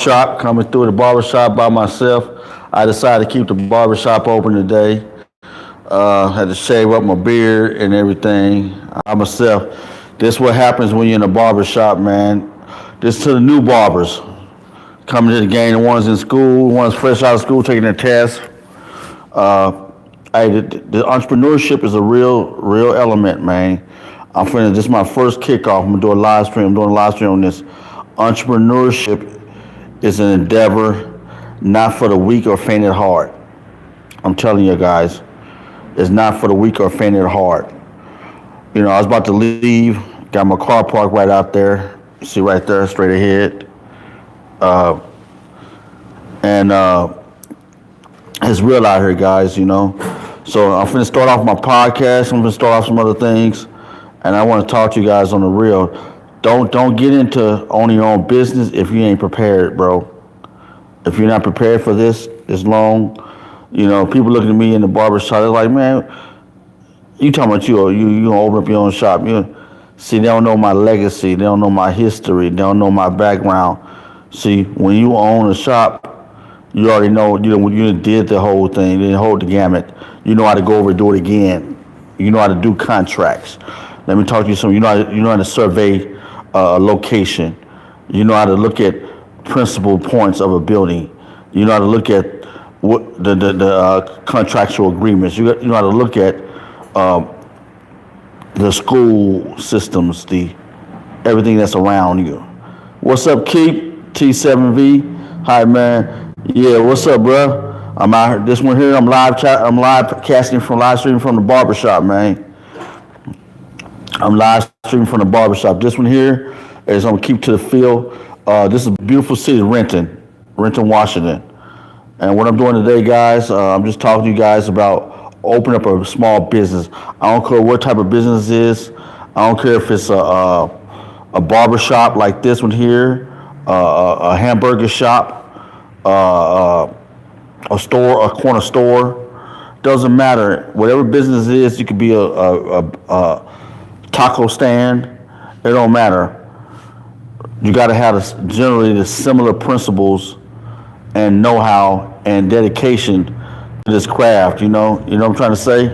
shop, coming through the barber shop by myself. I decided to keep the barber shop open today. Had to shave up my beard and everything. I myself. This what happens when you're in a barber shop, man. This to the new barbers coming to the game. The ones in school, the ones fresh out of school taking their tests. The entrepreneurship is a real element, man. This is my first kickoff. I'm gonna do a live stream. I'm doing a live stream on this. Entrepreneurship is an endeavor not for the weak or faint at heart. I'm telling you guys, it's not for the weak or faint at heart. You know, I was about to leave, got my car parked right out there. See right there, straight ahead. And it's real out here, guys, you know. So I'm finna start off my podcast. I'm gonna start off some other things. And I want to talk to you guys on the real. Don't get into owning your own business if you ain't prepared, bro. If you're not prepared for this long, you know, people looking at me in the barber shop, they're like, man, you talking about you gonna open up your own shop. See, they don't know my legacy, they don't know my history, they don't know my background. See, when you own a shop, you already know, you did the whole thing, you didn't hold the gamut. You know how to go over and do it again. You know how to do contracts. Let me talk to you something. You know how to survey a location. You know how to look at principal points of a building. You know how to look at what the contractual agreements. You know how to look at the school systems, everything that's around you. What's up, Keep T7V? Hi, man. Yeah, what's up, bro? I'm out here. This one here. I'm live streaming from the barbershop, man. I'm live streaming from the barbershop. This one here is I'm gonna keep to the field. This is a beautiful city, Renton, Washington. And what I'm doing today, guys, I'm just talking to you guys about opening up a small business. I don't care what type of business it is. I don't care if it's a barber shop like this one here, a hamburger shop, a store, a corner store. Doesn't matter. Whatever business it is, you could be a taco stand. It don't matter. You got to have generally the similar principles and know-how and dedication to this craft. You know what I'm trying to say.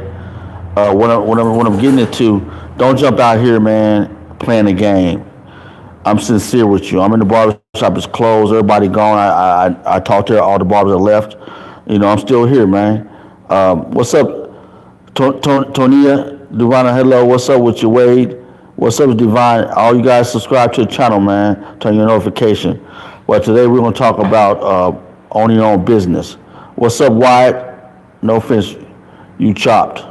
What I'm getting into, don't jump out here, man, playing a game. I'm sincere with you. I'm in the barber shop. It's closed. Everybody gone. I talked to all the barbers that left. You know, I'm still here, man. What's up, Tonia Divina? Hello. What's up with you, Wade? What's up, Divine? All you guys subscribe to the channel, man. Turn your notification. Well, today we're gonna talk about owning your own business. What's up, Wyatt? No offense, you chopped.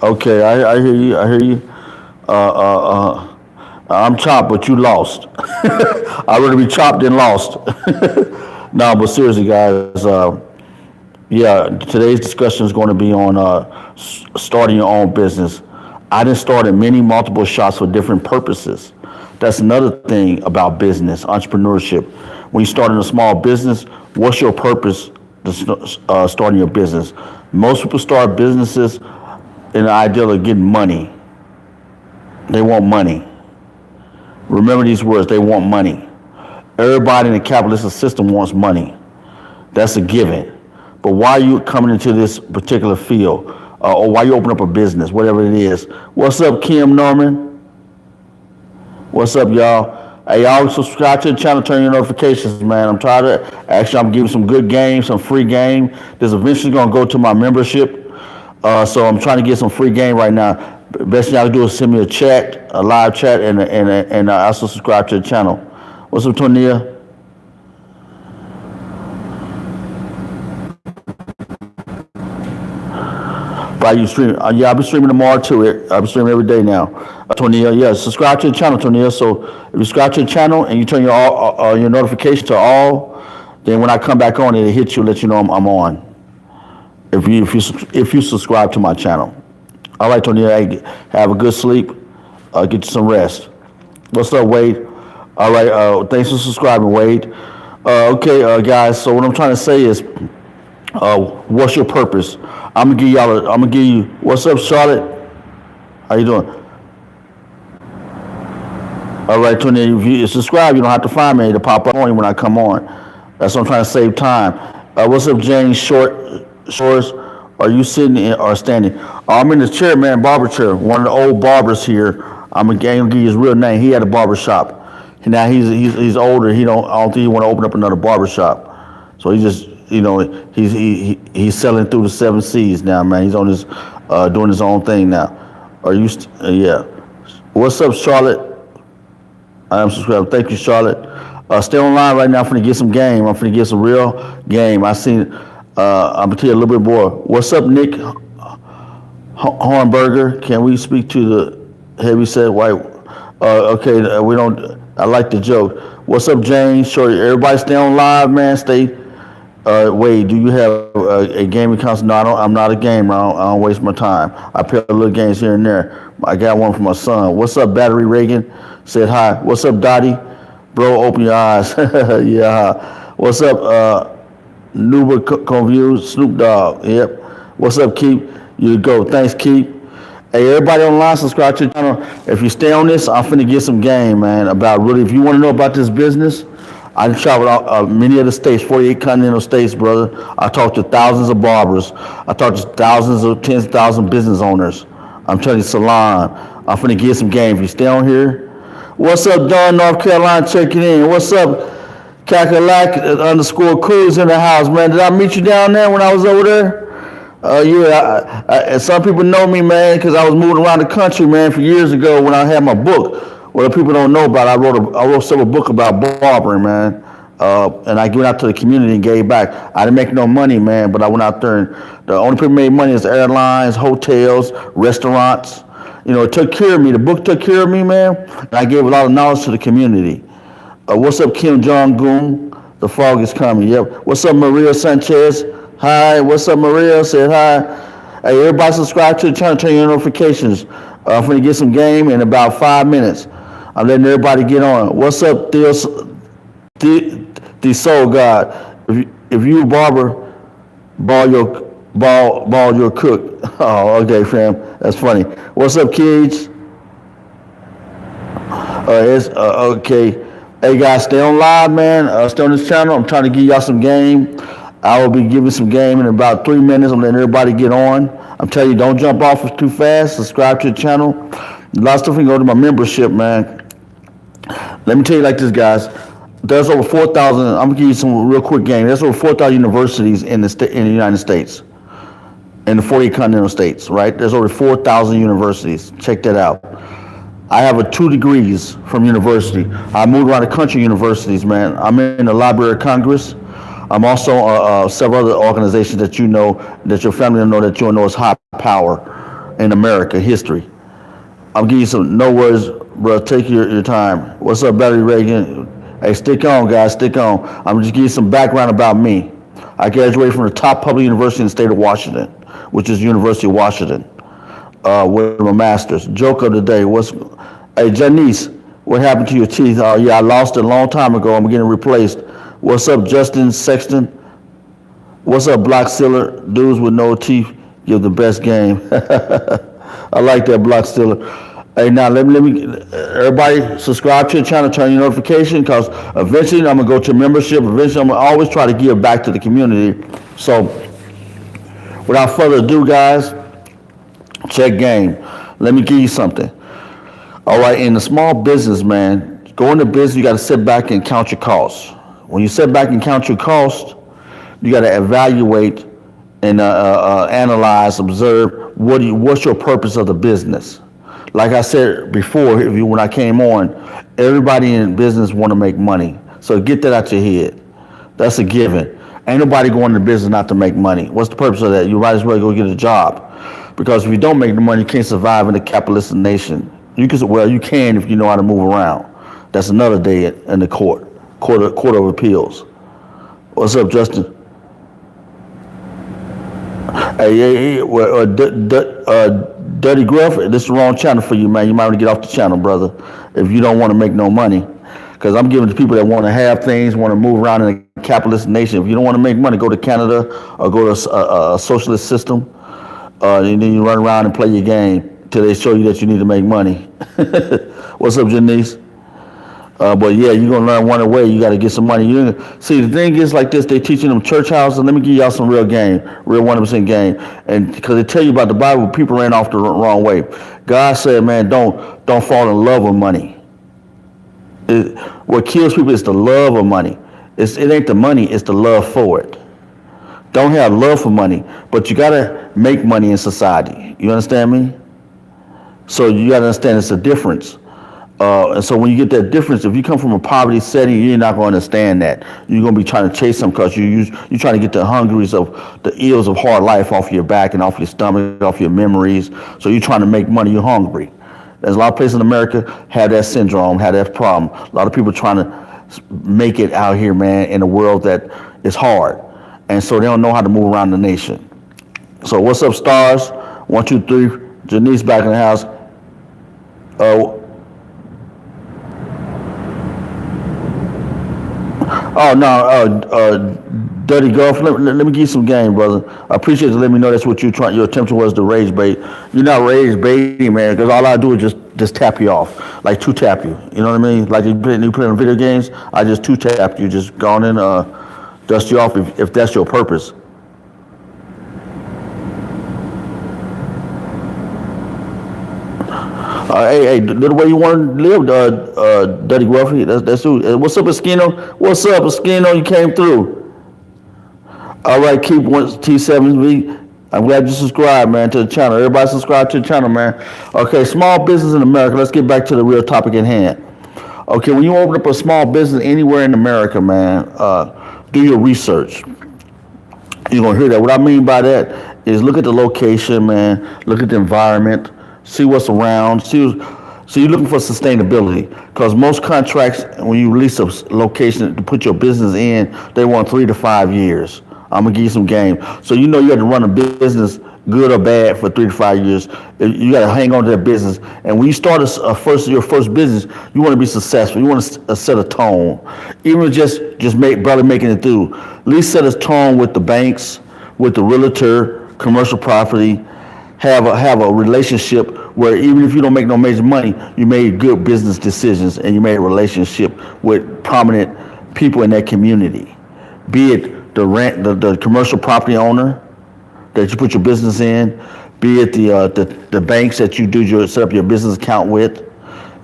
Okay, I hear you. I hear you. I'm chopped, but you lost. I'd rather be chopped than lost. No, but seriously, guys. Yeah, today's discussion is going to be on starting your own business. I done started multiple shops for different purposes. That's another thing about business, entrepreneurship. When you start in a small business, what's your purpose to starting your business? Most people start businesses in the ideal of getting money. They want money. Remember these words, they want money. Everybody in the capitalist system wants money. That's a given. But why are you coming into this particular field? Or why you open up a business, whatever it is. What's up, Kim Norman? What's up, y'all? Hey, y'all subscribe to the channel, turn your notifications, man. I'm giving some good games, some free game. This eventually gonna go to my membership. So I'm trying to get some free game right now. Best thing y'all can do is send me a live chat, and also subscribe to the channel. What's up, Tonia? You stream? Yeah, I'll be streaming tomorrow too. I'll be streaming every day now. Tonia, yeah, subscribe to the channel, Tonia. So if you subscribe to the channel and you turn your notification to all, then when I come back on, it'll hit you, let you know I'm on. If you subscribe to my channel. All right, Tonia, hey, have a good sleep. Get you some rest. What's up, Wade? All right, thanks for subscribing, Wade. Okay, guys. So what I'm trying to say is, what's your purpose? I'm gonna give you. What's up, Charlotte? How you doing? All right, Tony, if you subscribe, you don't have to find me to pop up on you when I come on. That's what I'm trying to save time. What's up, James Shores? Are you sitting or standing? I'm in the chair, man, barber chair. One of the old barbers here. I'm gonna give you his real name. He had a barber shop. Now he's older. I don't think he want to open up another barber shop. So he just he's selling through the seven seas now, man. He's on his doing his own thing now. Are you? Yeah. What's up, Charlotte? I am subscribed. Thank you, Charlotte. Stay online right now. I'm finna get some game. I'm finna get some real game. I'm gonna tell you a little bit more. What's up, Nick Hornberger? Can we speak to the heavyset white? Okay, we don't. I like the joke. What's up, James? Sure, everybody stay on live, man. Stay. Wait, do you have a gaming console? No, I don't. I'm not a gamer. I don't waste my time. I play little games here and there. I got one for my son. What's up, Battery Reagan? Said hi. What's up, Dottie? Bro, open your eyes. Yeah. What's up, Nuba Conview? Snoop Dogg. Yep. What's up, Keep? You go. Thanks, Keep. Hey, everybody online, subscribe to the channel. If you stay on this, I'm finna get some game, man, about really, if you want to know about this business, I traveled out many of the states, 48 continental states, brother. I talked to thousands of barbers. I talked to thousands of, tens of thousands of business owners. I'm telling you, salon. I'm finna get some game. If you stay on here. What's up, Don, North Carolina, checking in. What's up, Kakalak _Cruz in the house, man. Did I meet you down there when I was over there? Yeah, some people know me, man, because I was moving around the country, man, for years ago when I had my book. What people don't know about, I wrote several books about barbering, man, and I went out to the community and gave back. I didn't make no money, man, but I went out there, and the only people who made money is airlines, hotels, restaurants. It took care of me. The book took care of me, man, and I gave a lot of knowledge to the community. What's up, Kim Jong-un? The fog is coming. Yep. What's up, Maria Sanchez? Hi. What's up, Maria? Said hi. Hey, everybody subscribe to the channel, turn your notifications. I'm going to get some game in about 5 minutes. I'm letting everybody get on. What's up, the Soul God? If you barber, ball your cook. Oh, okay, fam. That's funny. What's up, kids? Okay. Hey, guys, stay on live, man. Stay on this channel. I'm trying to give y'all some game. I will be giving some game in about 3 minutes. I'm letting everybody get on. I'm telling you, don't jump off too fast. Subscribe to the channel. A lot of stuff can go to my membership, man. Let me tell you like this, guys. There's over 4,000. I'm gonna give you some real quick game. There's over 4,000 universities in the United States, in the 48 continental states. Right? There's over 4,000 universities. Check that out. I have 2 degrees from university. I moved around the country universities, man. I'm in the Library of Congress. I'm also several other organizations that you know, that your family will know, that you'll know is high power in America history. I'll give you some no words, bro. Take your time. What's up, Battery Reagan? Hey, stick on, guys. Stick on. I'm just giving you some background about me. I graduated from the top public university in the state of Washington, which is University of Washington, with my master's. Joke of the day. Hey, Janice, what happened to your teeth? Oh, yeah, I lost it a long time ago. I'm getting replaced. What's up, Justin Sexton? What's up, Block Stealer? Dudes with no teeth give the best game. I like that, Block Stealer. Hey, now let me everybody subscribe to the channel, turn your notification, because eventually I'm gonna go to membership. Eventually I'm gonna always try to give back to the community. So without further ado, guys, check game. Let me give you something. All right, in the small business, man, go into business, you got to sit back and count your costs. When you sit back and count your costs, you got to evaluate and analyze, observe what's your purpose of the business. Like I said before, when I came on, everybody in business want to make money. So get that out your head. That's a given. Ain't nobody going into business not to make money. What's the purpose of that? You might as well go get a job, because if you don't make the money, you can't survive in a capitalist nation. You can if you know how to move around. That's another day in the court of appeals. What's up, Justin? Hey, Dirty Gruff, this is the wrong channel for you, man. You might want to get off the channel, brother, if you don't want to make no money. Because I'm giving to people that want to have things, want to move around in a capitalist nation. If you don't want to make money, go to Canada or go to a socialist system, and then you run around and play your game till they show you that you need to make money. What's up, Janice? But yeah, you're gonna learn one way. You got to get some money. You see, the thing is like this: they teaching them church houses. Let me give y'all some real game, real 100% game, and because they tell you about the Bible, people ran off the wrong way. God said, man, don't fall in love with money. What kills people is the love of money. It ain't the money; it's the love for it. Don't have love for money, but you gotta make money in society. You understand me? So you gotta understand it's a difference. And so when you get that difference, if you come from a poverty setting, you're not going to understand that. You're going to be trying to chase them because you're trying to get the hungries of the ills of hard life off your back and off your stomach, off your memories. So you're trying to make money, you're hungry. There's a lot of places in America have that syndrome, have that problem. A lot of people trying to make it out here, man, in a world that is hard. And so they don't know how to move around the nation. So what's up, stars? 1, 2, 3. Janice back in the house. Oh no, Dirty Golf. Let me give you some game, brother. I appreciate you letting me know that's what you're trying. Your attempt was to rage bait. You're not rage baiting, man. Because all I do is just tap you off, like two tap you. You know what I mean? Like you play in video games. I just two tap you, just gone in, dust you off if that's your purpose. Hey, the way you want to live, Dirty Gruffy. That's who. What's up, Eskino? What's up, Eskino? You came through. All right, keep one T7V. I'm glad you subscribed, man, to the channel. Everybody subscribe to the channel, man. Okay, small business in America. Let's get back to the real topic at hand. Okay, when you open up a small business anywhere in America, man, do your research. You're gonna hear that. What I mean by that is look at the location, man. Look at the environment. See what's around. So you're looking for sustainability because most contracts, when you release a location to put your business in, they want 3 to 5 years. I'm gonna give you some game. So you know you have to run a business, good or bad, for 3 to 5 years. You got to hang on to that business. And when you start your first business, you want to be successful. You want to set a tone, even just barely making it through. At least set a tone with the banks, with the realtor, commercial property. Have a relationship where even if you don't make no major money, you made good business decisions and you made a relationship with prominent people in that community. Be it the commercial property owner that you put your business in, be it the banks that you set up your business account with,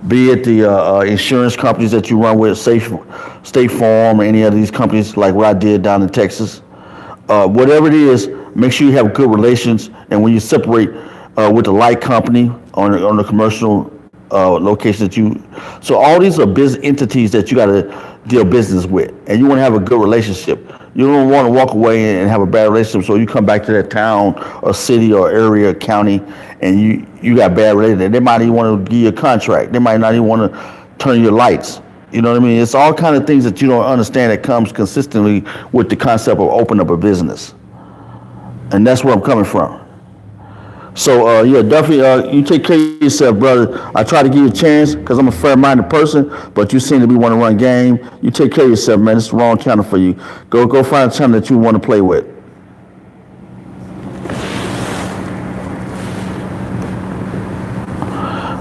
be it the insurance companies that you run with, State Farm or any of these companies like what I did down in Texas. Whatever it is, make sure you have good relations. And when you separate with the light company on the commercial location so all these are business entities that you got to deal business with, and you want to have a good relationship. You don't want to walk away and have a bad relationship. So you come back to that town or city or area, county, and you got bad relations. They might even want to give you a contract. They might not even want to turn your lights. You know what I mean? It's all kind of things that you don't understand that comes consistently with the concept of opening up a business. And that's where I'm coming from. So, yeah, definitely, you take care of yourself, brother. I try to give you a chance because I'm a fair-minded person, but you seem to be want to run game. You take care of yourself, man. It's the wrong channel for you. Go find a channel that you want to play with.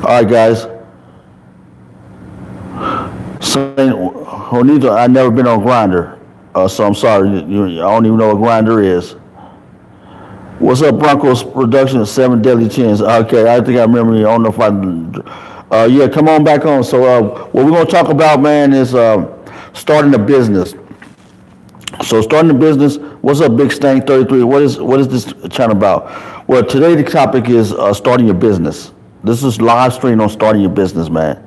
All right, guys. So, Juanito, I've never been on Grindr, so I'm sorry. I don't even know what Grindr is. What's up, Broncos Production? 7 Deadly Chins. Okay, I think I remember you. I don't know if I. Yeah, come on back on. So, what we're gonna talk about, man, is starting a business. So, starting a business. What's up, Big Stank 33? What is this channel about? Well, today the topic is starting your business. This is live stream on starting your business, man.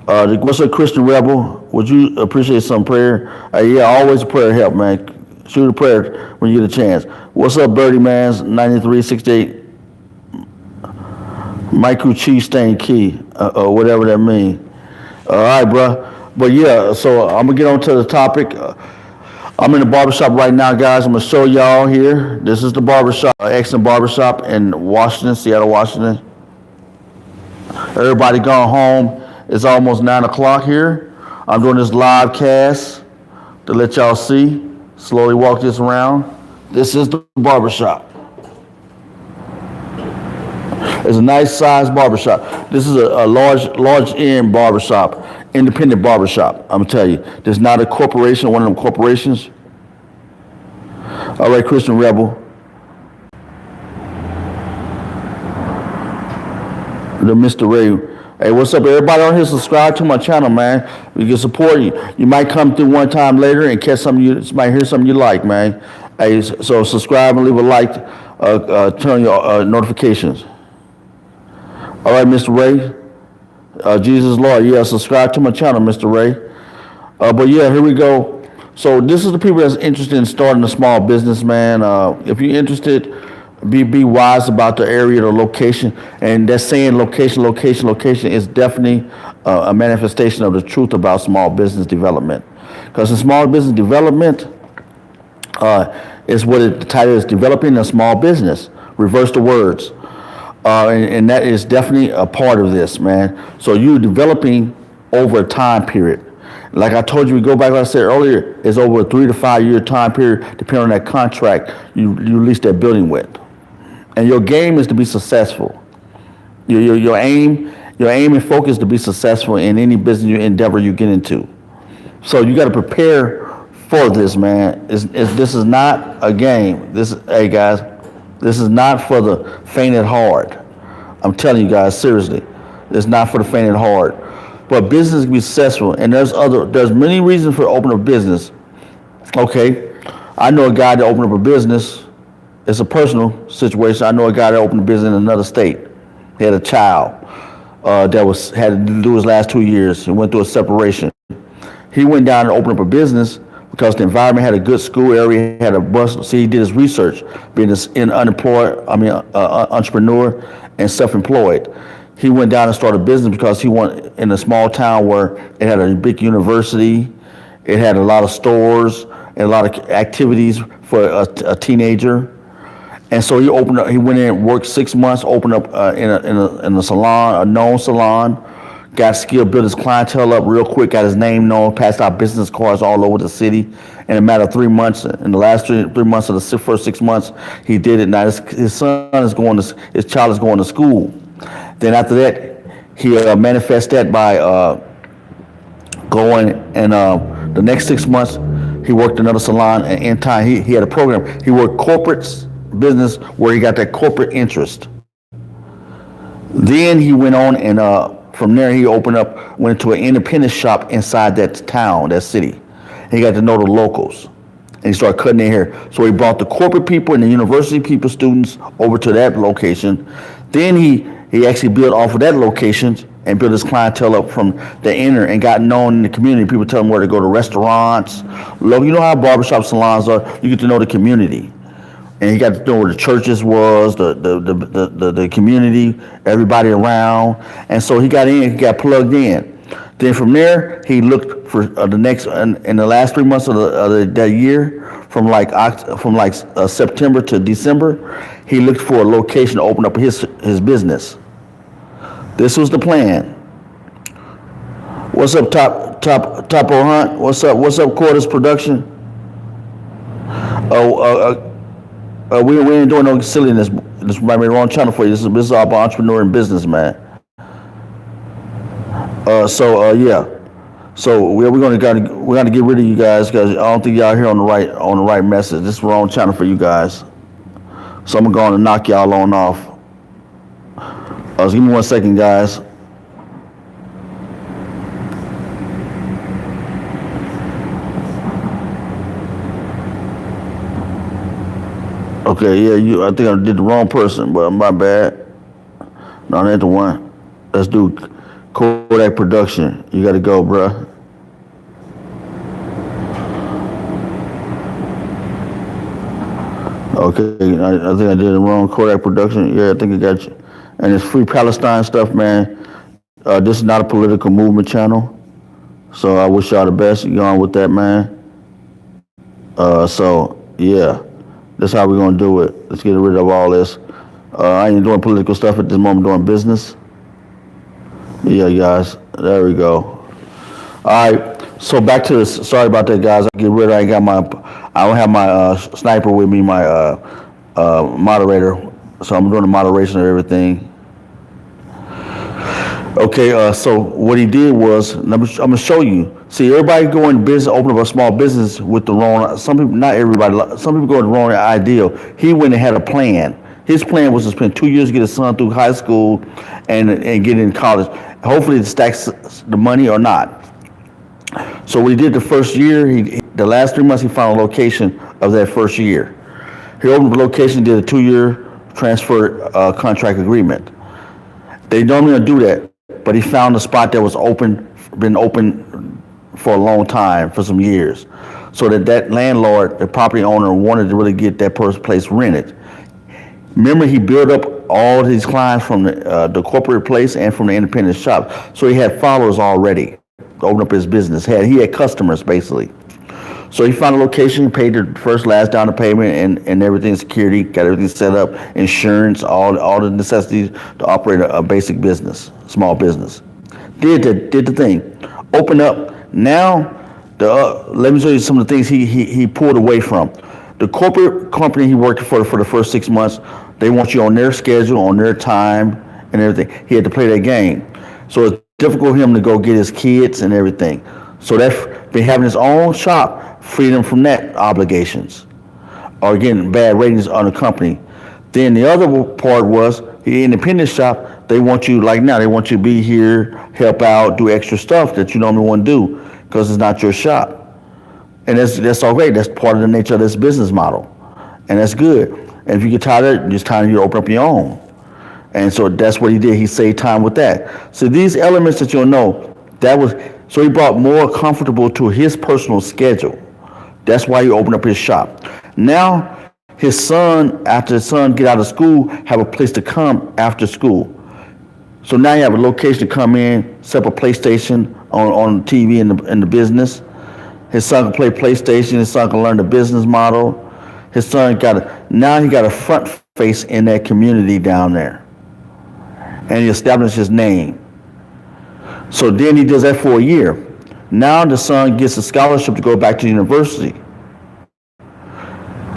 What's up, Christian Rebel? Would you appreciate some prayer? Yeah, always a prayer help, man. Shoot a prayer when you get a chance. What's up, Birdie Mans 9368? Michael Cheese Stain Key, or whatever that means. All right, bro. But yeah, so I'm gonna get on to the topic. I'm in the barbershop right now, guys. I'm gonna show y'all here. This is the barbershop, excellent barbershop in Washington, Seattle, Washington. Everybody gone home. It's almost 9 o'clock here. I'm doing this live cast to let y'all see. Slowly walk this around. This is the barbershop. It's a nice sized barbershop. This is a large end barbershop Independent barbershop. I'm gonna tell you, there's not a corporation, one of them corporations. All right, Christian Rebel, the Mr. Ray. Hey, what's up, everybody on here? Subscribe to my channel, man. We can support you. You might come through one time later and catch something you might hear something you like, man. Hey, so subscribe and leave a like. Turn on your notifications. All right, Mr. Ray. Jesus Lord, yeah, subscribe to my channel, Mr. Ray. But yeah, here we go. So this is the people that's interested in starting a small business, man. If you're interested, be wise about the area, the location, and that saying location, location, location is definitely a manifestation of the truth about small business development. Because in small business development is what the title is, developing a small business. Reverse the words. And that is definitely a part of this, man. So you're developing over a time period. Like I told you, we go back, like I said earlier, it's over a 3 to 5 year time period, depending on that contract you release that building with. And your game is to be successful. Your aim and focus to be successful in any business endeavor you get into. So you got to prepare for this, man. This is not a game. Hey guys, this is not for the faint at heart. I'm telling you guys, seriously, it's not for the faint at heart. But business can be successful, and there's many reasons for opening a business. Okay, I know a guy that opened up a business. It's a personal situation. I know a guy that opened a business in another state. He had a child that had to do his last 2 years. He went through a separation. He went down and opened up a business because the environment had a good school area, had a bus. See, he did his research, being an entrepreneur and self-employed. He went down and started a business because he wanted in a small town where it had a big university, it had a lot of stores and a lot of activities for a teenager. And so he went in and worked 6 months, opened up in a salon, a known salon, got skill, built his clientele up real quick, got his name known, passed out business cards all over the city. In a matter of 3 months, in the last three months of the first 6 months, he did it. Now his child is going to school. Then after that, he manifests that by going and the next 6 months, he worked another salon, and in time he had a program. He worked corporate business where he got that corporate interest. Then he went on and from there he went to an independent shop inside that town, that city. He got to know the locals, and he started cutting their hair. So he brought the corporate people and the university people, students, over to that location. Then he actually built off of that location and built his clientele up from the inner and got known in the community. People tell him where to go to restaurants. You know how barbershop salons are. You get to know the community. And he got to know where the churches was, the community, everybody around. And so he got plugged in. Then from there, he looked for the next, in the last 3 months of that year, from September to December, he looked for a location to open up his business. This was the plan. What's up, Topo Hunt? What's up, Quarters Production? We ain't doing no silliness. This might be the wrong channel for you. This is all about entrepreneur and business, man. Yeah. So we're gonna get rid of you guys because I don't think y'all here on the right message. This is the wrong channel for you guys. So I'm going to knock y'all on off. Give me 1 second, guys. Okay, yeah, I think I did the wrong person, but my bad. No, that ain't the one. Let's do Kodak Production. You gotta go, bruh. Okay, I think I did it wrong. Kodak Production. Yeah, I think I got you. And it's Free Palestine stuff, man. This is not a political movement channel. So I wish y'all the best. You on with that, man. Yeah. That's how we're going to do it. Let's get rid of all this. I ain't doing political stuff at this moment. I'm doing business. Yeah, guys. There we go. All right. So back to this. Sorry about that, guys. I don't have my sniper with me, my moderator. So I'm doing the moderation of everything. Okay, so what he did was, I'm gonna show you. See, everybody go in business, open up a small business with the wrong. Some people, not everybody. Some people go with the wrong ideal. He went and had a plan. His plan was to spend 2 years to get his son through high school, and get in college. Hopefully, it stacks the money or not. So what he did the first year, the last 3 months, he found a location of that first year. He opened the location, did a 2 year transfer contract agreement. They normally don't do that, but he found a spot that was open, been open for a long time, for some years, so that landlord, the property owner, wanted to really get that place rented. Remember, he built up all his clients from the corporate place and from the independent shop, so he had followers already to open up his business. He had customers basically. So he found a location, paid the first, last down payment, and everything, security, got everything set up, insurance, all the necessities to operate a basic business, small business. Did the thing, open up. Now, let me show you some of the things he pulled away from. The corporate company he worked for the first 6 months, they want you on their schedule, on their time, and everything. He had to play that game. So it's difficult for him to go get his kids and everything. So that, by having his own shop, freed him from that obligations, or getting bad ratings on the company. Then the other part was the independent shop. They want you, like now, they want you to be here, help out, do extra stuff that you normally wouldn't do because it's not your shop. And that's all great. That's part of the nature of this business model, and that's good. And if you get tired of it, it's time you to open up your own. And so that's what he did. He saved time with that. So these elements that you'll know, so he brought more comfortable to his personal schedule. That's why he opened up his shop. Now, his son, after his son get out of school, have a place to come after school. So now you have a location to come in, set up a PlayStation on TV in the business. His son can play PlayStation. His son can learn the business model. His son now he got a front face in that community down there. And he established his name. So then he does that for a year. Now the son gets a scholarship to go back to university.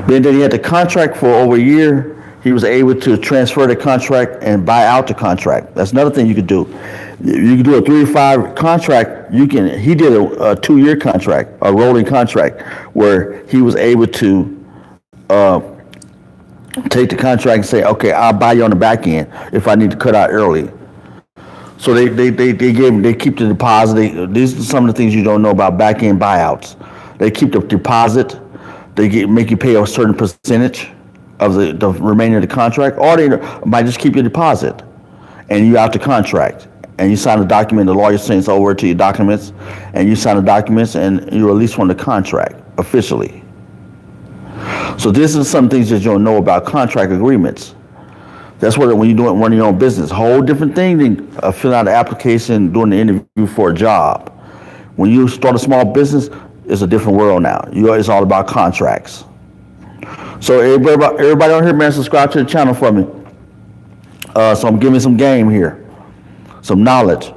Then he had the contract for over a year. He was able to transfer the contract and buy out the contract. That's another thing you could do. You could do a 3 to 5 contract. He did a 2 year contract, a rolling contract, where he was able to take the contract and say, okay, I'll buy you on the back end if I need to cut out early. So they keep the deposit. These are some of the things you don't know about back end buyouts. They keep the deposit. They make you pay a certain percentage of the remainder of the contract, or they might just keep your deposit, and you out the contract, and you sign a document. The lawyer sends over to your documents, and you sign the documents, and you're released from the contract officially. So this is some things that you don't know about contract agreements. That's what when you're running your own business, whole different thing than filling out an application, doing the interview for a job. When you start a small business, it's a different world now. It's all about contracts. So everybody on here, man, subscribe to the channel for me. So I'm giving some game here, some knowledge.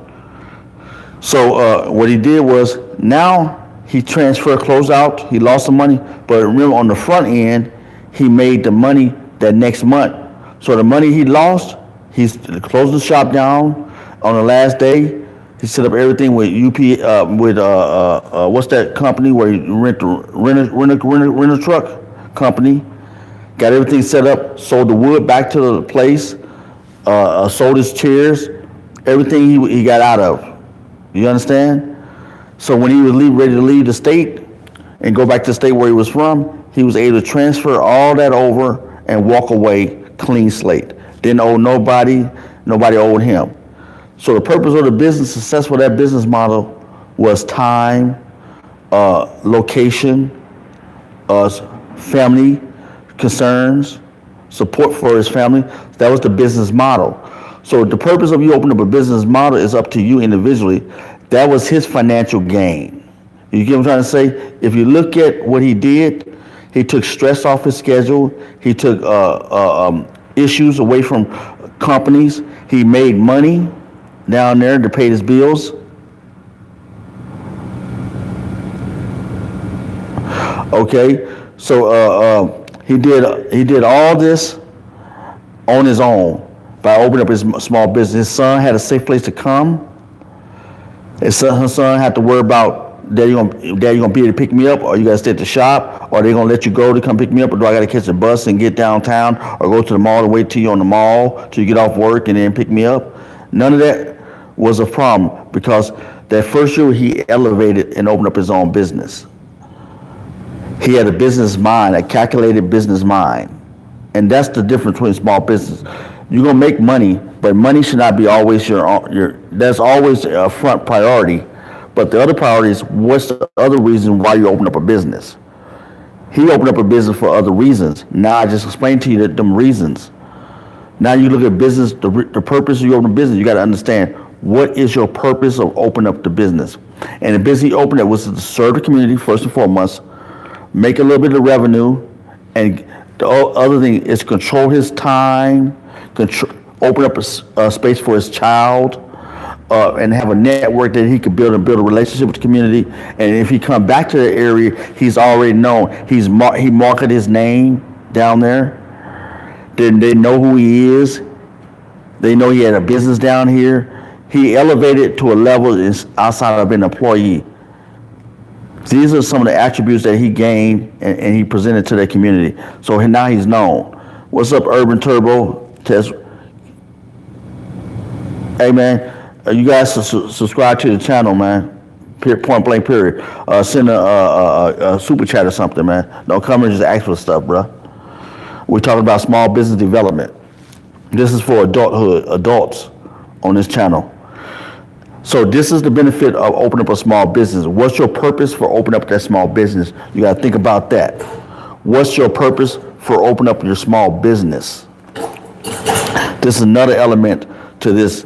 So what he did was, now he transferred, closed out. He lost some money, but remember on the front end, he made the money that next month. So the money he lost, he's closed the shop down on the last day. He set up everything with what's that company where you rent a truck company. Got everything set up. Sold the wood back to the place. Sold his chairs. Everything he got out of. You understand? So when he was ready to leave the state and go back to the state where he was from, he was able to transfer all that over and walk away clean slate. Didn't owe nobody. Nobody owed him. So the purpose of the business, success for that business model was time, location, family concerns, support for his family. That was the business model. So the purpose of you opening up a business model is up to you individually. That was his financial gain. You get what I'm trying to say? If you look at what he did, he took stress off his schedule. He took issues away from companies. He made money down there to pay his bills. Okay, so he did all this on his own, by opening up his small business. His son had a safe place to come. His son had to worry about, Daddy gonna be able to pick me up, or you gotta stay at the shop, or they gonna let you go to come pick me up, or do I gotta catch a bus and get downtown, or go to the mall and wait till you on the mall till you get off work and then pick me up? None of that was a problem, because that first year he elevated and opened up his own business. He had a business mind, a calculated business mind. And that's the difference between small business. You're gonna make money, but money should not be always that's always a front priority. But the other priority is, what's the other reason why you open up a business? He opened up a business for other reasons. Now I just explained to you them reasons. Now you look at business, the purpose of your open business, you gotta understand, what is your purpose of opening up the business? And the business he opened up was to serve the community first and foremost, make a little bit of revenue, and the other thing is control his time, open up a space for his child, and have a network that he could build a relationship with the community. And if he come back to the area, he's already known. He marketed his name down there. Then they know who he is. They know he had a business down here. He elevated to a level outside of an employee. These are some of the attributes that he gained and he presented to the community. So now he's known. What's up, Urban Turbo? Test. Hey, man, you guys subscribe to the channel, man. Point blank, period. Send a super chat or something, man. Don't come and just ask for stuff, bro. We're talking about small business development. This is for adults on this channel. So this is the benefit of opening up a small business. What's your purpose for opening up that small business? You got to think about that. What's your purpose for opening up your small business? This is another element to this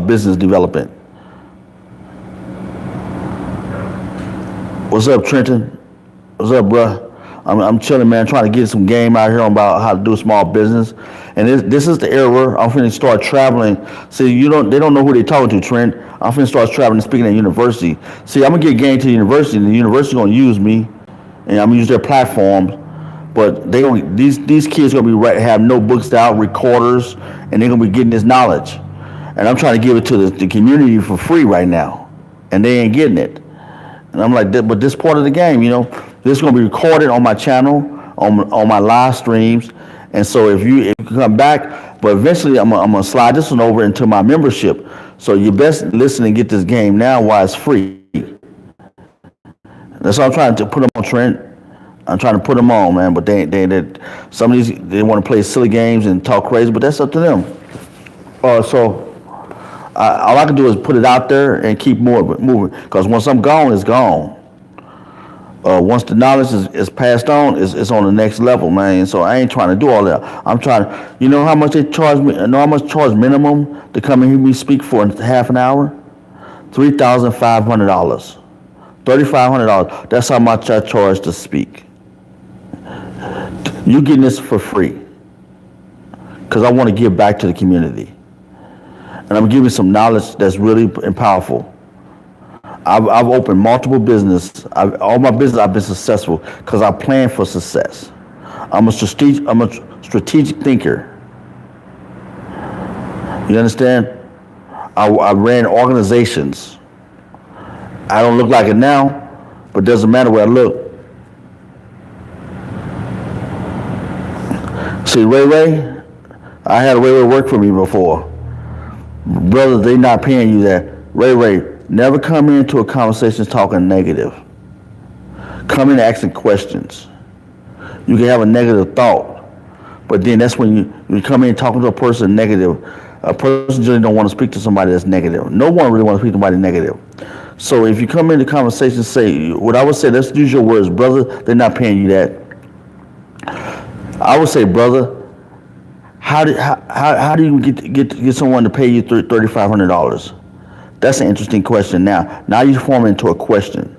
business development. What's up, Trenton? What's up, bruh? I'm chilling, man, trying to get some game out here on about how to do small business. And this is the era where I'm finna start traveling. See, they don't know who they talking to, Trent. I'm finna start traveling and speaking at university. See, I'm gonna get game to the university, and the university gonna use me, and I'm gonna use their platforms. But these kids gonna be have notebooks out, recorders, and they're gonna be getting this knowledge. And I'm trying to give it to the community for free right now, and they ain't getting it. And I'm like, but this part of the game, this is gonna be recorded on my channel, on my live streams. And so if you come back, but eventually I'm gonna slide this one over into my membership. So you best listen and get this game now while it's free. That's what I'm trying to put them on, Trent. I'm trying to put them on, man. But some of these, they want to play silly games and talk crazy, but that's up to them. So all I can do is put it out there and keep moving. Because once I'm gone, it's gone. Once the knowledge is passed on, it's on the next level, man. So I ain't trying to do all that. I'm trying to, you know how much they charge me? You know how much charge minimum to come and hear me speak for half an hour? $3,500. $3,500. That's how much I charge to speak. You getting this for free. Because I want to give back to the community. And I'm giving some knowledge that's really powerful. I've opened multiple business. All my business I've been successful because I plan for success. I'm a strategic thinker. You understand? I ran organizations. I don't look like it now, but it doesn't matter where I look. See, Ray, I had Ray work for me before. Brother, they not paying you that. Ray, never come into a conversation talking negative. Come in asking questions. You can have a negative thought, but then that's when you come in talking to a person negative. A person generally don't want to speak to somebody that's negative. No one really wants to speak to somebody negative. So if you come into conversation, say what I would say. Let's use your words, brother. They're not paying you that. I would say, brother, how do you get someone to pay you $3,500? That's an interesting question. Now you form it into a question.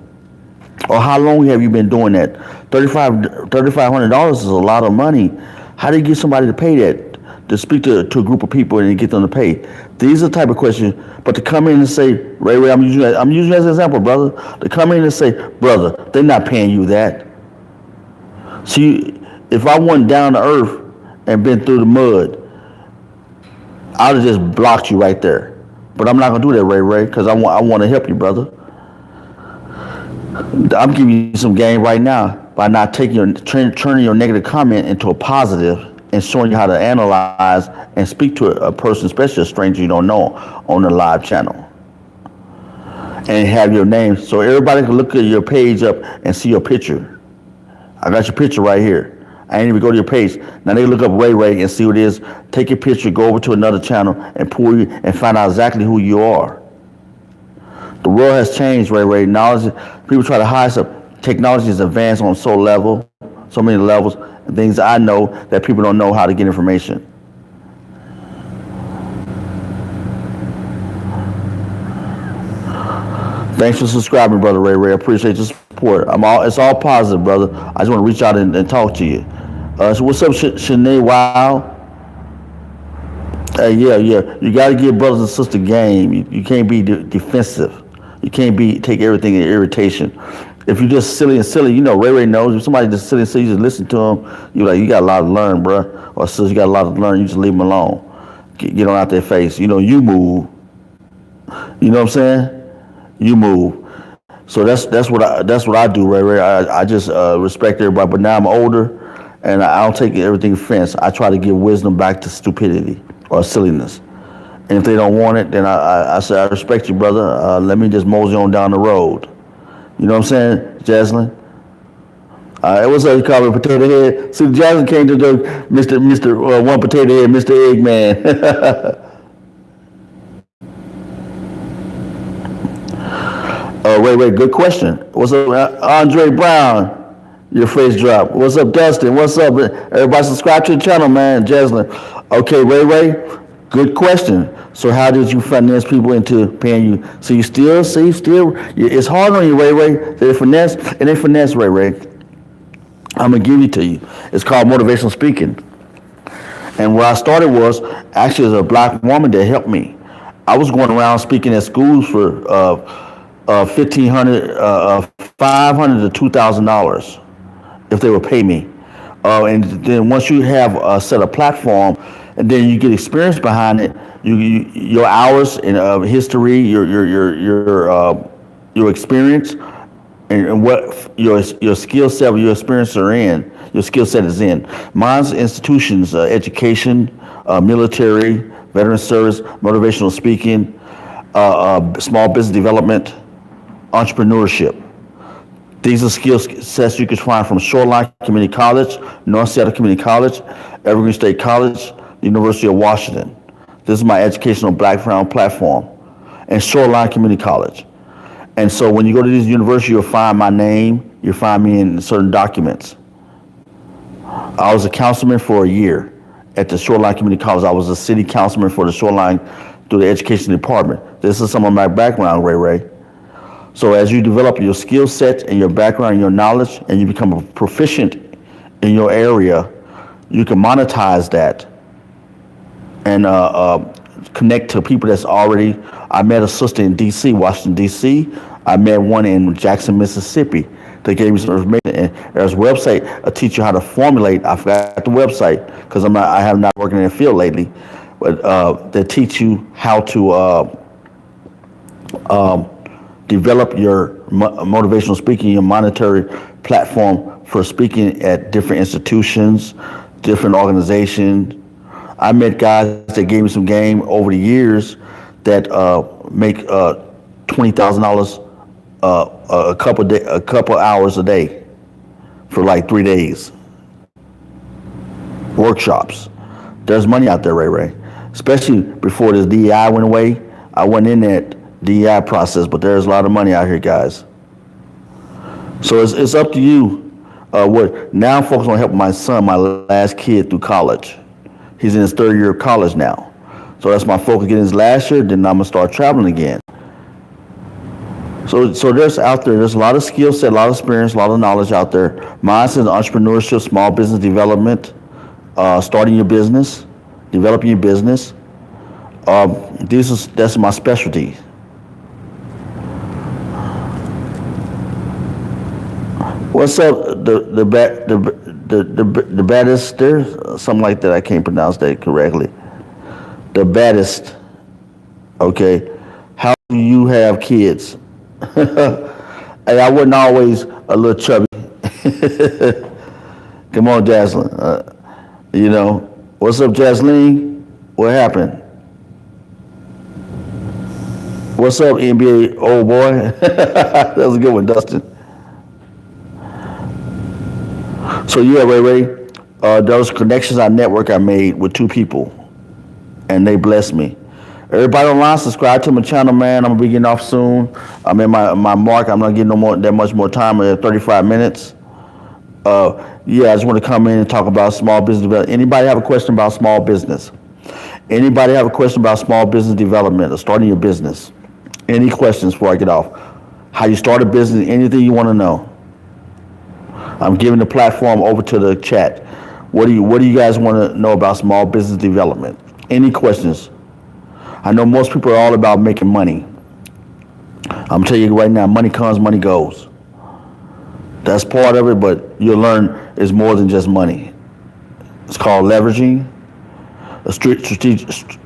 Or how long have you been doing that? $3,500 is a lot of money. How do you get somebody to pay that? To speak to a group of people and get them to pay? These are the type of questions. But to come in and say, Ray, I'm using you as an example, brother. To come in and say, brother, they're not paying you that. See, if I went down to earth and been through the mud, I'd have just blocked you right there. But I'm not gonna do that, Ray Ray, because I want to help you, brother. I'm giving you some game right now by not taking turning your negative comment into a positive and showing you how to analyze and speak to a person, especially a stranger you don't know, on the live channel and have your name so everybody can look at your page up and see your picture. I got your picture right here. I ain't even go to your page. Now they look up Ray Ray and see what it is. Take your picture, go over to another channel and pull you and find out exactly who you are. The world has changed, Ray Ray. Knowledge, people try to hide stuff. Technology is advanced on so many levels, and things I know that people don't know how to get information. Thanks for subscribing, brother Ray Ray. I appreciate your support. It's all positive, brother. I just want to reach out and talk to you. So what's up, Shanae Wow? Yeah. You got to give brothers and sisters game. You can't be defensive. You can't take everything in irritation. If you're just silly and silly, Ray Ray knows. If somebody just silly and silly, you just listen to them. You got a lot to learn, bruh. Or sis, you got a lot to learn. You just leave them alone. Get on out their face. You move. You know what I'm saying? You move. So that's what I do, Ray Ray. I just respect everybody. But now I'm older, and I don't take everything offense. I try to give wisdom back to stupidity or silliness. And if they don't want it, then I say, I respect you, brother. Let me just mosey on down the road. You know what I'm saying, Jaslyn? What's up, you call me Potato Head? See, Jaslyn came to the Mr. One Potato Head, Mr. Eggman. Wait, good question. What's up, Andre Brown? Your face drop. What's up, Dustin? What's up? Everybody subscribe to the channel, man. Jaslyn. Okay, Ray, good question. So how did you finance people into paying you? So it's hard on you, Ray. It ain't finesse, Ray. I'm gonna give it to you. It's called motivational speaking. And where I started was actually as a black woman that helped me. I was going around speaking at schools for $1,500, $500 to $2,000 if they would pay me. And then once you have a set of platform, and then you get experience behind it, your hours and history, your experience, and what your skill set, your experience are in, your skill set is in. Mine's institutions, education, military, veteran service, motivational speaking, small business development, entrepreneurship. These are skill sets you can find from Shoreline Community College, North Seattle Community College, Evergreen State College, University of Washington. This is my educational background platform, and Shoreline Community College. And so when you go to these universities, you'll find my name, you'll find me in certain documents. I was a councilman for a year at the Shoreline Community College. I was a city councilman for the Shoreline through the education department. This is some of my background, Ray. So as you develop your skill set and your background and your knowledge, and you become a proficient in your area, you can monetize that and connect to people that's already. I met a sister in D.C., Washington, D.C. I met one in Jackson, Mississippi. They gave me some information, and there's a website that teach you how to formulate. I forgot the website because I have not working in the field lately, but they teach you how to develop your motivational speaking, your monetary platform for speaking at different institutions, different organizations. I met guys that gave me some game over the years that make $20,000 a couple hours a day for like 3 days. Workshops. There's money out there, Ray. Especially before this DEI went away. I went in that DEI process, but there's a lot of money out here, guys. So it's up to you. Now I'm focused on helping my son, my last kid, through college. He's in his third year of college now. So that's my focus, getting his last year, then I'm gonna start traveling again. So there's a lot of skill set, a lot of experience, a lot of knowledge out there. Mine says entrepreneurship, small business development, starting your business, developing your business. That's my specialty. What's up, the baddest there? Something like that. I can't pronounce that correctly. the baddest. Okay, how do you have kids? Hey, I wasn't always a little chubby. Come on, Jaslyn. What's up, Jasleen? What happened? What's up, NBA old boy? That was a good one, Dustin. So yeah, Ray, those connections I network I made with two people, and they blessed me. Everybody online, subscribe to my channel, man. I'm gonna be getting off soon. I'm in my mark. I'm not getting that much more time. 35 minutes. Yeah, I just want to come in and talk about small business development. Anybody have a question about small business? Anybody have a question about small business development or starting your business? Any questions before I get off? How you start a business? Anything you want to know? I'm giving the platform over to the chat. What do you guys want to know about small business development? Any questions? I know most people are all about making money. I'm telling you right now, money comes, money goes. That's part of it, but you'll learn it's more than just money. It's called leveraging,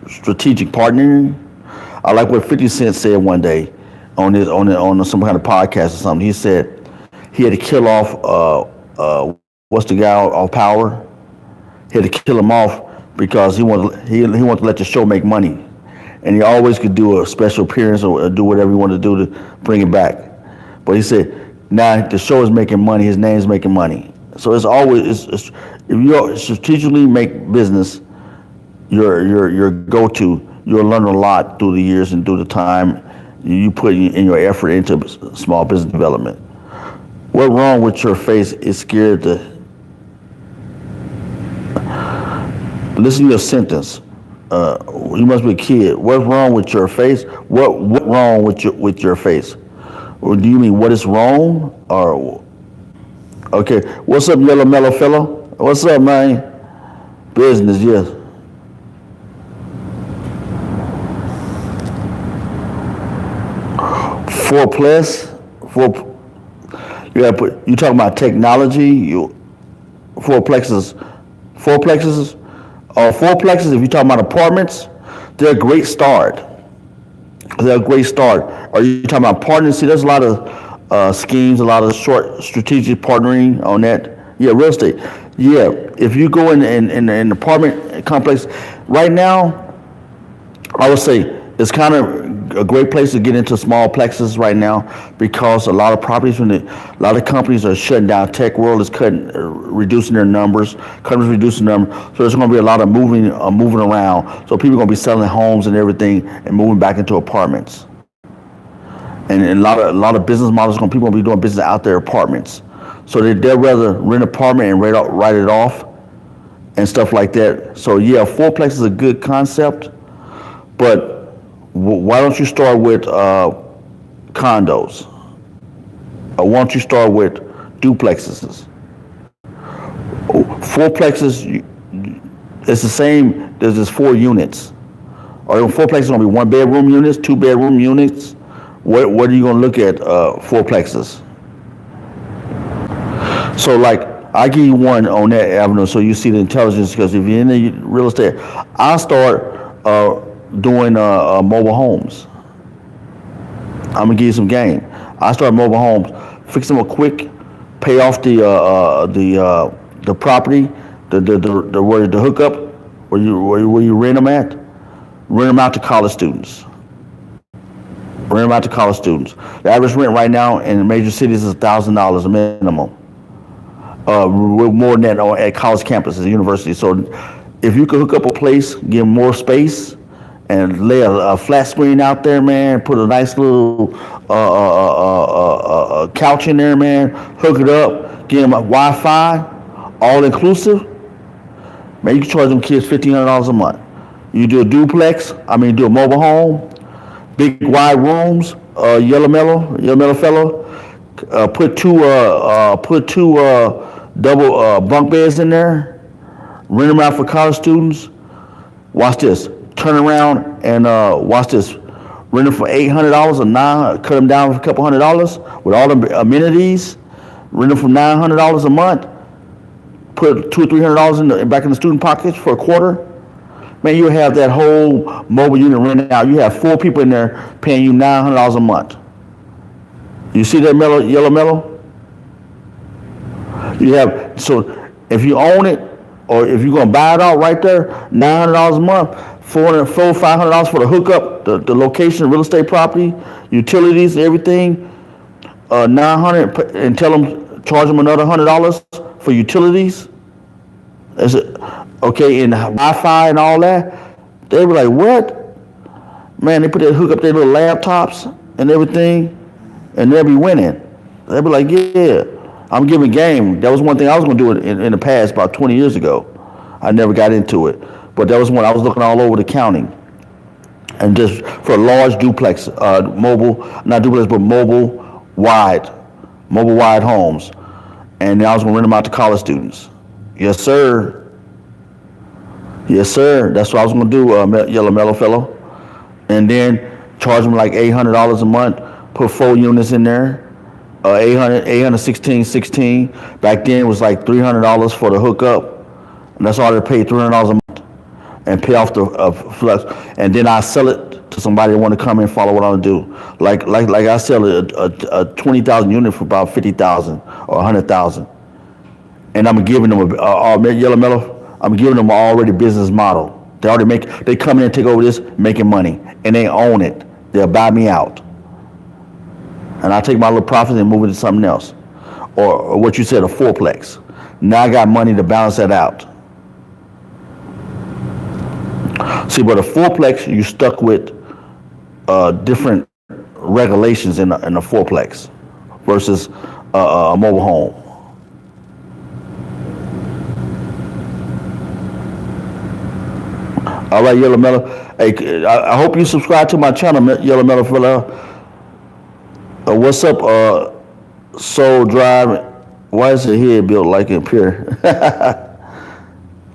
strategic partnering. I like what 50 Cent said one day on some kind of podcast or something. He said he had to kill off what's the guy off Power? He had to kill him off because he wanted to let the show make money, and he always could do a special appearance or do whatever he wanted to do to bring it back. But he said now the show is making money, his name's making money. So it's always if you strategically make business your go-to, you'll learn a lot through the years and through the time you put in your effort into small business development. What's wrong with your face is scared to listen to your sentence. You must be a kid. What's wrong with your face? What wrong with your face? Or do you mean what is wrong? Or okay, what's up, yellow mellow fellow? What's up, man? Business, yes. You talking about technology? Fourplexes. Fourplexes, if you're talking about apartments, they're a great start. Are you talking about partners? See, there's a lot of schemes, a lot of short strategic partnering on that. Yeah, real estate. Yeah, if you go in an apartment complex, right now, I would say it's kind of a great place to get into small plexes right now because a lot of a lot of companies are shutting down. Tech world is reducing their numbers. Companies reducing numbers, so there's going to be a lot of moving around. So people are going to be selling homes and everything and moving back into apartments. And a lot of business models people going to be doing business out their apartments. So they'd rather rent an apartment and write it off and stuff like that. So yeah, fourplex is a good concept, but why don't you start with condos? Or why don't you start with duplexes? Fourplexes, it's the same. There's just 4 units. Or fourplexes going to be 1-bedroom units, 2-bedroom units. What are you going to look at fourplexes? So like, I give you one on that avenue so you see the intelligence, because if you're in the real estate, I start doing mobile homes. I'm gonna give you some game. I start mobile homes, fix them quick, pay off the property, the hookup, where you rent them at, rent them out to college students. The average rent right now in major cities is $1,000 a minimum. More than that at college campuses, universities. So if you could hook up a place, give them more space, and lay a flat screen out there, man, put a nice little couch in there, man, hook it up, give them a Wi-Fi, all inclusive, man, you can charge them kids $1,500 a month. You do a duplex, do a mobile home, big wide rooms, yellow mellow fellow, put two double bunk beds in there, rent them out for college students. Watch this. Turn around and watch this. Rent them for $800 or cut them down for a couple $100 with all the amenities. Rent them for $900 a month. Put $200 or $300 back in the student pockets for a quarter. Man, you have that whole mobile unit rented out. You have 4 people in there paying you $900 a month. You see that yellow mellow? You have, so if you own it, or if you're gonna buy it out right there, $900 a month, $500 for the hookup, the location, real estate property, utilities, everything, 900, and charge them another $100 for utilities. Is it okay? And Wi-Fi and all that. They were like, what? Man, they put that hook up their little laptops and everything, and they'll be winning. They'll be like, yeah, I'm giving game. That was one thing I was gonna do in the past, about 20 years ago. I never got into it, but that was when I was looking all over the county, and just for large duplex, not duplex, but mobile wide homes, and I was gonna rent them out to college students. Yes, sir. Yes, sir. That's what I was gonna do, Yellow Mellow Fellow, and then charge them like $800 a month. Put 4 units in there. 816. Back then it was like $300 for the hookup, and that's all they paid, $300 a month, and pay off the flux. And then I sell it to somebody that want to come and follow what I'm gonna do. Like I sell a 20,000 unit for about 50,000 or 100,000, and I'm giving them Yellow Mellow. I'm giving them an already business model. They come in and take over this, making money, and they own it. They'll buy me out, and I take my little profits and move it to something else, or what you said, a fourplex. Now I got money to balance that out. See, but a fourplex, you're stuck with different regulations in a fourplex versus a mobile home. All right, Yellow Mellow. Hey, I hope you subscribe to my channel, Yellow Mellow Fellow. What's up, Soul Drive? Why is the head built like up here?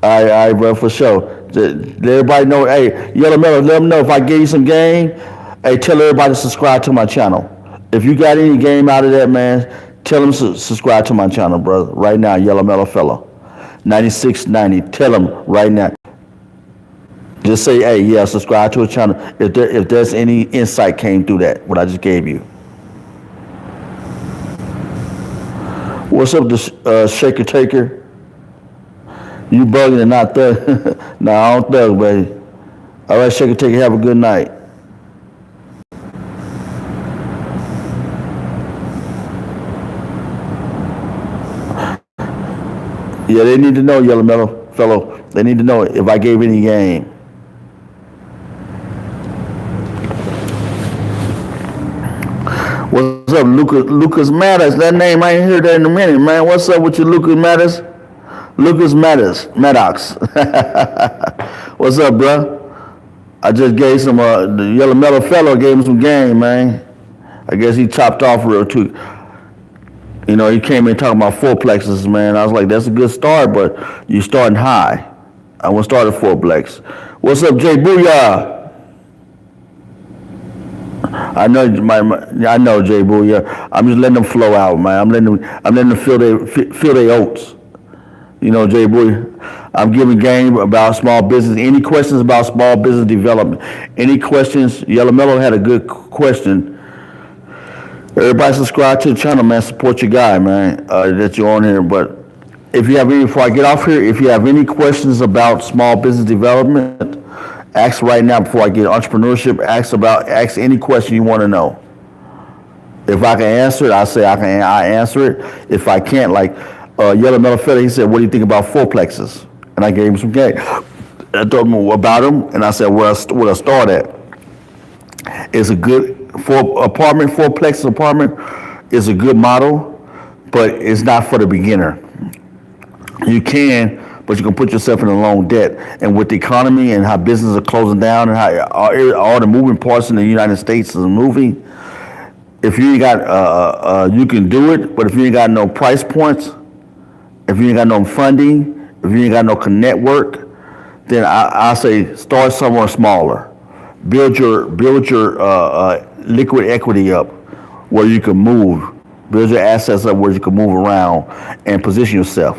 All right, bro, for sure. Let everybody know. Hey, Yellow Mellow, let them know if I gave you some game. Hey, tell everybody to subscribe to my channel. If you got any game out of that, man, tell them to subscribe to my channel, brother. Right now, Yellow Mellow Fellow, 9690. Tell them right now. Just say, hey, yeah, subscribe to a channel. If there's any insight came through that, what I just gave you. What's up, the Shaker Taker? You bugging and not thug. Nah, I don't thug, baby. All right, Shaker Taker, have a good night. Yeah, they need to know, Yellow Mellow Fellow. They need to know if I gave any game. What's up, Lucas Matters? That name, I ain't heard that in a minute, man. What's up with you, Lucas Matters? Lucas Maddox. What's up, bro? I just gave some, the Yellow Mellow Fellow gave him some game, man. I guess he chopped off real too. You know, he came in talking about fourplexes, man. I was like, that's a good start, but you're starting high. I want to start at fourplex. What's up, Jay Booyah? I know Jay Booyah. I'm just letting them flow out, man. I'm letting them feel their oats. You know, Jay Booyah. I'm giving game about small business. Any questions about small business development? Any questions? Yellow Mellow had a good question. Everybody subscribe to the channel, man. Support your guy, man, that you're on here. But if you have any, before I get off here, if you have any questions about small business development, ask right now before I get entrepreneurship. Ask any question you want to know. If I can answer it, I say I answer it. If I can't, like Yellow Mellow Fellow, he said, what do you think about fourplexes? And I gave him some game. I told him about them, and I said, where I start at is a good fourplex apartment is a good model, but it's not for the beginner. You can, but you can put yourself in a loan debt. And with the economy and how businesses are closing down and how all the moving parts in the United States is moving, if you ain't got, you can do it, but if you ain't got no price points, if you ain't got no funding, if you ain't got no network, then I say start somewhere smaller. Build your liquid equity up where you can move. Build your assets up where you can move around and position yourself.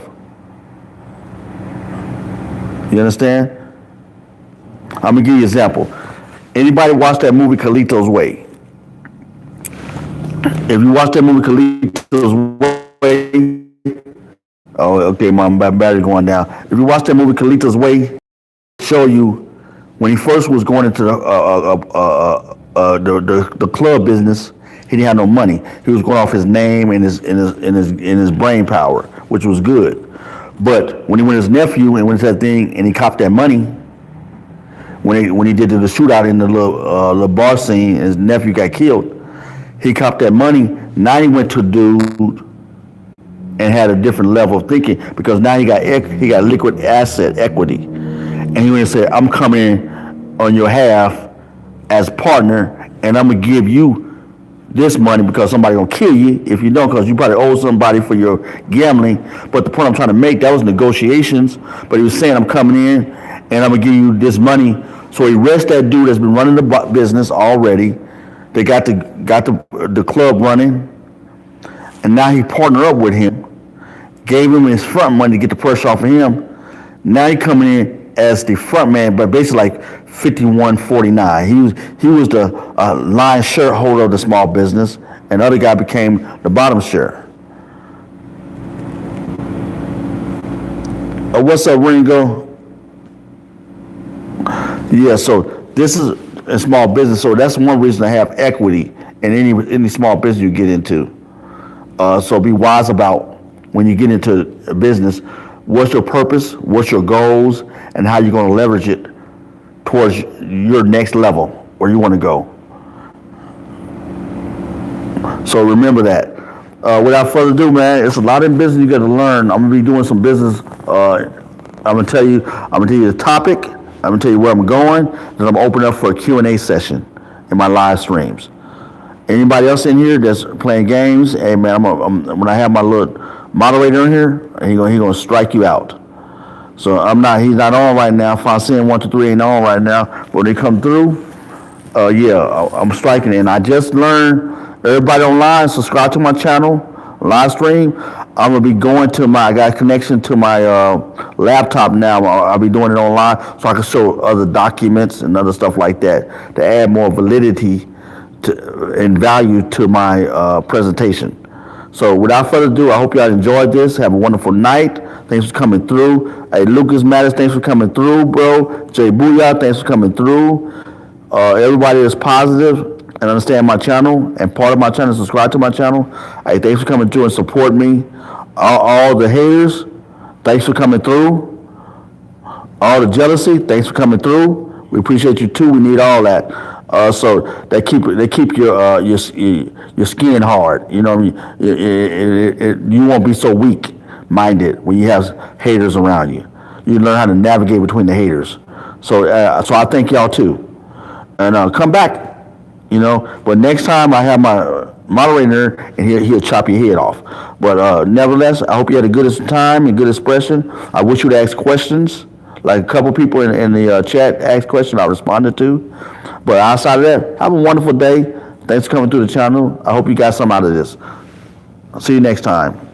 You understand? I'm gonna give you an example. Anybody watch that movie Carlito's Way? If you watch that movie Carlito's Way, oh, okay, my battery going down. If you watch that movie Carlito's Way, show you when he first was going into the club business, he didn't have no money. He was going off his name and his brain power, which was good. But when he went his nephew and went to that thing and he copped that money, when he did the shootout in the little bar scene, and his nephew got killed, he copped that money. Now he went to dude and had a different level of thinking because now he got liquid asset equity, and he went and said, "I'm coming in on your half as partner, and I'm gonna give you this money because somebody gonna kill you if you don't, because you probably owe somebody for your gambling." But the point I'm trying to make, that was negotiations. But he was saying, "I'm coming in and I'm gonna give you this money." So he arrested that dude that's been running the business already. They got the club running, and now he partnered up with him, gave him his front money to get the pressure off of him. Now he coming in as the front man, but basically like 51-49. He was the line shareholder of the small business, and the other guy became the bottom share. What's up, Ringo? Yeah, so this is a small business, so that's one reason to have equity in any small business you get into. So be wise about when you get into a business, what's your purpose, what's your goals, and how you're going to leverage it towards your next level where you want to go. So remember that. Without further ado, man, it's a lot in business you got to learn. I'm gonna be doing some business. I'm gonna tell you the topic. I'm gonna tell you where I'm going. Then I'm gonna open up for a Q&A session in my live streams. Anybody else in here that's playing games? Hey man, when I have my little moderator in here, he gonna strike you out. So he's not on right now. Fonseca 123 ain't on right now. But when they come through, I'm striking it. And I just learned, everybody online, subscribe to my channel, live stream. I'm gonna be going to I got a connection to my laptop now. I'll be doing it online so I can show other documents and other stuff like that to add more validity and value to my presentation. So without further ado, I hope y'all enjoyed this. Have a wonderful night. Thanks for coming through. Hey, Lucas Mattis, thanks for coming through, bro. Jay Booyah, thanks for coming through. Everybody is positive and understand my channel and part of my channel, subscribe to my channel. Hey, thanks for coming through and support me. All the haters, thanks for coming through. All the jealousy, thanks for coming through. We appreciate you too. We need all that. So they keep your skin hard. You know what I mean? You won't be so weak-minded when you have haters around you. You learn how to navigate between the haters. So I thank y'all too. And come back. You know, but next time I have my moderator and he'll chop your head off. But nevertheless, I hope you had a good time and good expression. I wish you to ask questions. Like a couple people in the chat asked questions I responded to. But outside of that, have a wonderful day. Thanks for coming through the channel. I hope you got some out of this. I'll see you next time.